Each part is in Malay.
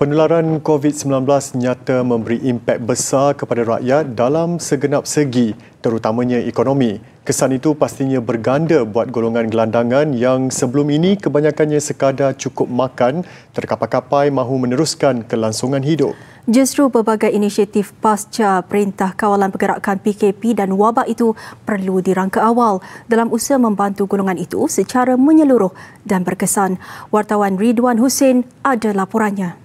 Penularan COVID-19 nyata memberi impak besar kepada rakyat dalam segenap segi, terutamanya ekonomi. Kesan itu pastinya berganda buat golongan gelandangan yang sebelum ini kebanyakannya sekadar cukup makan, terkapai-kapai mahu meneruskan kelangsungan hidup. Justru berbagai inisiatif pasca Perintah Kawalan Pergerakan PKP dan wabak itu perlu dirangka awal dalam usaha membantu golongan itu secara menyeluruh dan berkesan. Wartawan Ridwan Hussein ada laporannya.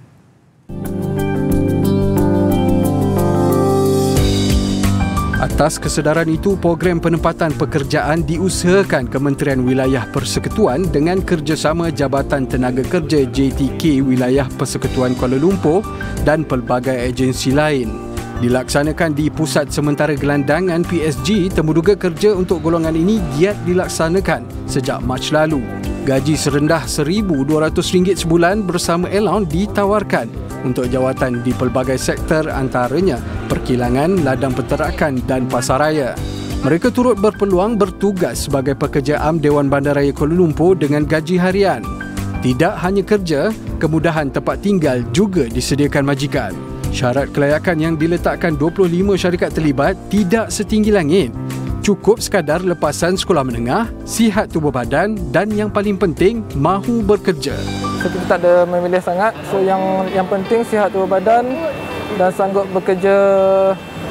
Atas kesedaran itu, program penempatan pekerjaan diusahakan Kementerian Wilayah Persekutuan dengan kerjasama Jabatan Tenaga Kerja JTK Wilayah Persekutuan Kuala Lumpur dan pelbagai agensi lain. Dilaksanakan di Pusat Sementara Gelandangan PSG, temuduga kerja untuk golongan ini giat dilaksanakan sejak Mac lalu. Gaji serendah RM1,200 sebulan bersama allowance ditawarkan untuk jawatan di pelbagai sektor, antaranya perkilangan, ladang penterakan dan pasaraya. Mereka turut berpeluang bertugas sebagai pekerja am Dewan Bandaraya Kuala Lumpur dengan gaji harian. Tidak hanya kerja, kemudahan tempat tinggal juga disediakan majikan. Syarat kelayakan yang diletakkan 25 syarikat terlibat tidak setinggi langit. Cukup sekadar lepasan sekolah menengah, sihat tubuh badan dan yang paling penting, mahu bekerja. So, kita tak ada memilih sangat. So yang penting sihat tubuh badan dan sanggup bekerja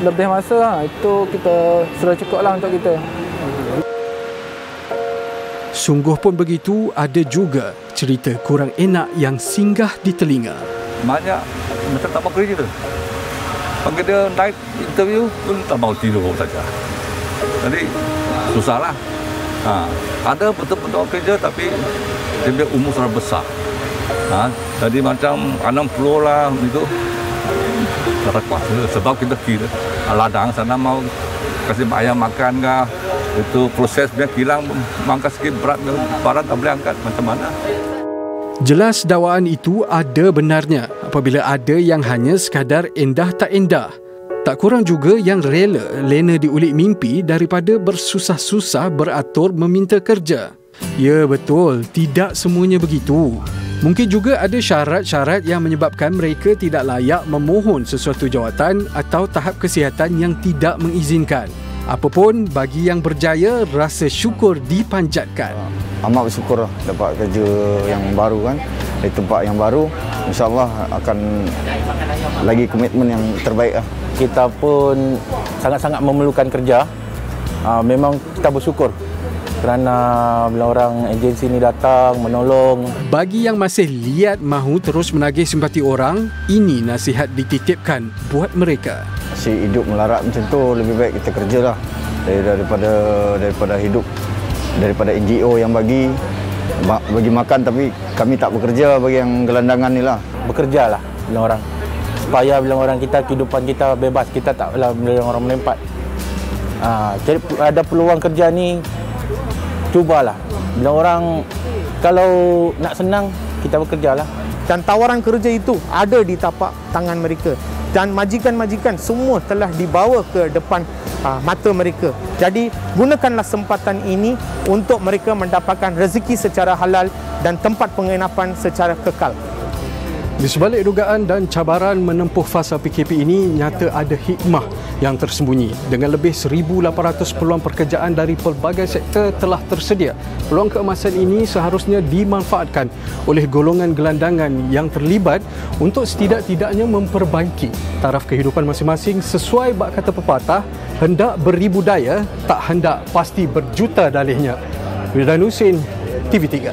lebih masa. Itu kita sudah cukup lah untuk kita. Sungguh pun begitu, ada juga cerita kurang enak yang singgah di telinga. Banyak macam tak mau kerja tu. Panggil dia naik interview pun tak mau tidur saja. Jadi susahlah. Ada betul-betul kerja tapi dia punya umur sangat besar. Jadi macam 60 lah itu tak kuasa sebab kita kira ladang sana mau kasih ayam makan kah, itu prosesnya kilang mangkas sikit berat, barang tak boleh angkat macam mana. Jelas dakwaan itu ada benarnya apabila ada yang hanya sekadar endah tak endah. Tak kurang juga yang rela lena diulik mimpi daripada bersusah-susah beratur meminta kerja. Ya betul, tidak semuanya begitu. Mungkin juga ada syarat-syarat yang menyebabkan mereka tidak layak memohon sesuatu jawatan atau tahap kesihatan yang tidak mengizinkan. Apapun, bagi yang berjaya, rasa syukur dipanjatkan. Amat bersyukur dapat kerja yang baru kan, di tempat yang baru. InsyaAllah akan lagi komitmen yang terbaik. Kita pun sangat-sangat memerlukan kerja. Memang kita bersyukur kerana bila orang agensi ini datang menolong. Bagi yang masih liat mahu terus menagih simpati orang, ini nasihat dititipkan buat mereka. Si hidup melarat macam tu, lebih baik kita kerjalah daripada hidup daripada NGO yang bagi makan tapi kami tak bekerja. Bagi yang gelandangan ni lah, bekerjalah bilang orang, supaya bilang orang kita kehidupan kita bebas, kita taklah bilang orang melempat. Jadi ada peluang kerja ni, cubalah. Bilang orang kalau nak senang, kita bekerjalah. Dan tawaran kerja itu ada di tapak tangan mereka. Dan majikan-majikan semua telah dibawa ke depan mata mereka. Jadi gunakanlah kesempatan ini untuk mereka mendapatkan rezeki secara halal dan tempat penginapan secara kekal. Di sebalik dugaan dan cabaran menempuh fasa PKP ini, nyata ada hikmah yang tersembunyi. Dengan lebih 1,800 peluang pekerjaan dari pelbagai sektor telah tersedia. Peluang keemasan ini seharusnya dimanfaatkan oleh golongan gelandangan yang terlibat untuk setidak-tidaknya memperbaiki taraf kehidupan masing-masing sesuai bak kata pepatah, hendak beribu daya, tak hendak pasti berjuta dalihnya. Ridwan Hussein, TV3.